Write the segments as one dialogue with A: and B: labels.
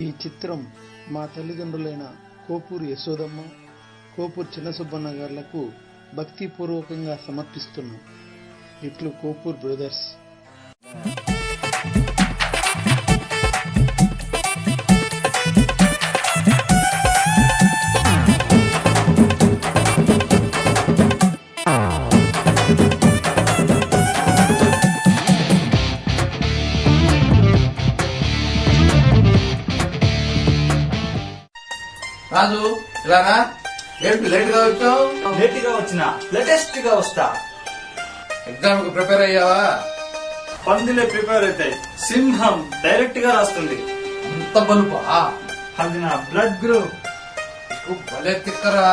A: ఈ చిత్రం మా తల్లిదండ్రులైన కోపూరు యశోదమ్మ, కోపూరు చిన్న సుబ్బన్న గారులకు భక్తిపూర్వకంగా సమర్పిస్తున్నాం. ఇట్లు కోపూర్ బ్రదర్స్.
B: రాజు ఇలారా, ఏంటి లేట్ గా వచ్చావు?
C: లేట్ గా వచ్చినా లేటెస్ట్ గా వస్తా.
B: ఎగ్జామ్ కు ప్రిపేర్ అయ్యావా?
C: పందులే ప్రిపేర్ అవుతాయి, సింహం డైరెక్ట్ గా రాస్తుంది.
B: అంత బలుపా?
C: అది నా బ్లడ్ గ్రూప్.
B: భలే తిక్కరా.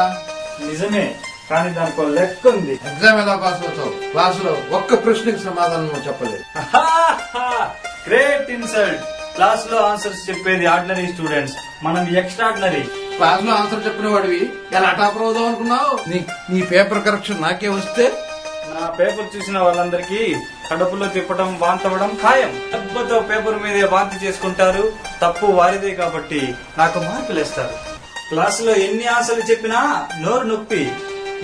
C: నిజమే, కానీ దానికి లెక్క ఉంది.
B: ఎగ్జామ్ ఎలా పాస్ అవుతావు? క్లాసులో ఒక్క ప్రశ్నకి సమాధానం చెప్పలేదు.
C: Great insult. క్లాస్ లో ఆన్సర్స్ చెప్పేది ఆర్డినరీ స్టూడెంట్స్, మనం ఎక్స్ట్రాడినరీ.
B: క్లాస్ లో ఆన్సర్ చెప్పిన వాడివి ఎలా టాపర్ అవుదాం అనుకున్నావు? నీ పేపర్ కరెక్షన్ నాకే వస్తే
C: నా పేపర్ చూసిన వాళ్ళందరికీ కడుపులో తిప్పడం, వాంతవడం ఖాయం. దెబ్బతో పేపర్ మీదే వాంతి చేసుకుంటారు. తప్పు వారిదే కాబట్టి నాకు మార్కులు వేస్తారు. క్లాసులో ఎన్ని ఆన్సర్లు చెప్పినా నోరు నొప్పి.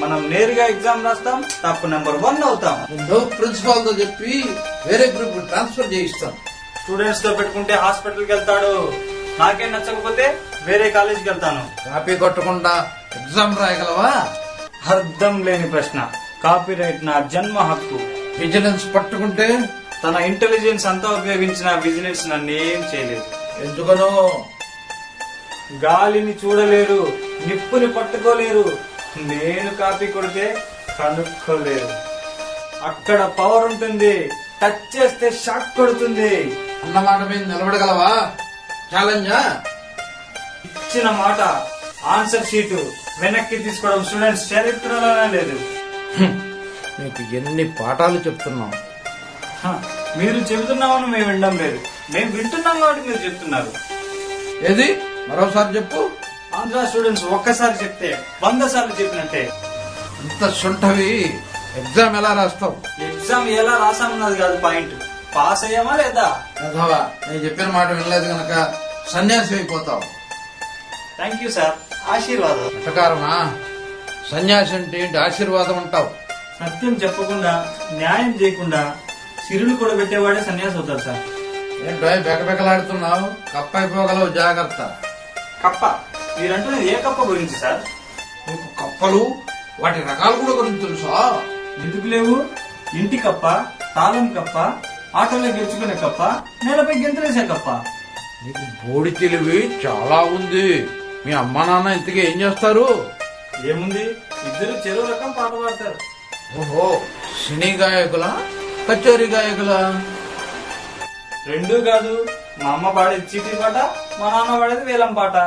C: మనం నేరుగా ఎగ్జామ్ రాస్తాం, తప్పు నెంబర్ 1 అవుతాం.
B: ప్రిన్సిపాల్ తో చెప్పి వేరే గ్రూప్ ట్రాన్స్ఫర్ చేయిస్తాం.
C: స్టూడెంట్స్ తో పెట్టుకుంటే హాస్పిటల్కి వెళ్తాడు. నాకేం నచ్చకపోతే వేరే కాలేజీకి వెళ్తాను.
B: కాపీ కొట్టకుండా ఎగ్జామ్ రాయగలవా?
C: అర్థం లేని ప్రశ్న. కాపీరైట్ నా జన్మ హక్కు.
B: విజిలెన్స్ పట్టుకుంటే
C: తన ఇంటెలిజెన్స్ అంతా ఉపయోగించిన విజిలెన్స్ నన్నేం చేయలేదు.
B: ఎందుకనో?
C: గాలిని చూడలేరు, నిప్పుని పట్టుకోలేరు. నేను కాపీ కొడితే కనుక్కోలేరు. అక్కడ పవర్ ఉంటుంది, టచ్ చేస్తే షాక్ కొడుతుంది.
B: అన్నమాట మీద నిలబడగలవా? ఛాలెంజా?
C: ఇచ్చిన మాట ఆన్సర్ షీటు వెనక్కి తీసుకోవడం స్టూడెంట్స్ చరిత్రలోనే లేదు.
B: నీకు ఎన్ని పాఠాలు చెప్తున్నాం.
C: మీరు చెబుతున్నామని మేము వినడం లేదు, మేము వింటున్నాం కాబట్టి మీరు చెప్తున్నారు.
B: ఏది మరోసారి చెప్పు.
C: ఆంధ్ర స్టూడెంట్స్ ఒక్కసారి చెప్తే 100 సార్లు చెప్పినట్టే.
B: అంత సొంటవి ఎగ్జామ్ ఎలా రాస్తావు?
C: ఎగ్జామ్ ఎలా రాసామన్నది కాదు పాయింట్, పాస్ అయ్యామా లేదా.
B: అథవా నేను చెప్పిన మాట వినలేదు గనక సన్యాసి అయిపోతావు.
C: థ్యాంక్ యూ సార్, ఆశీర్వాదం.
B: ప్రకారమా? సన్యాసి అంటే ఏంటి? ఆశీర్వాదం అంటావు.
C: సత్యం చెప్పకుండా, న్యాయం చేయకుండా సిరులు కూడా పెట్టేవాడే సన్యాసి అవుతారు సార్.
B: ఏంటో బెకబెకలాడుతున్నావు? కప్ప అయిపోగలవు, జాగ్రత్త.
C: కప్ప? మీరంటున్నది ఏ కప్ప గురించి సార్?
B: నీకు కప్పలు, వాటి రకాలు కూడా గురించి తెలుసా?
C: ఎందుకు లేవు? ఇంటి కప్ప, తాళం కప్ప, ఆటలో గెలుచుకునే కప్ప, నేలపై గెంతులేసే కప్ప.
B: నీకు బోడి తెలివి చాలా ఉంది. మీ అమ్మా నాన్న ఇంతకీ ఏం చేస్తారు?
C: ఏముంది, ఇద్దరు చెరువు రకం పాట పాడతారు.
B: ఓహో, సినీ గాయకులా, కచేరీ గాయకులా?
C: రెండూ కాదు. మా అమ్మ పాడేది చీటీ పాట, మా నాన్న పాడేది వేలం పాట.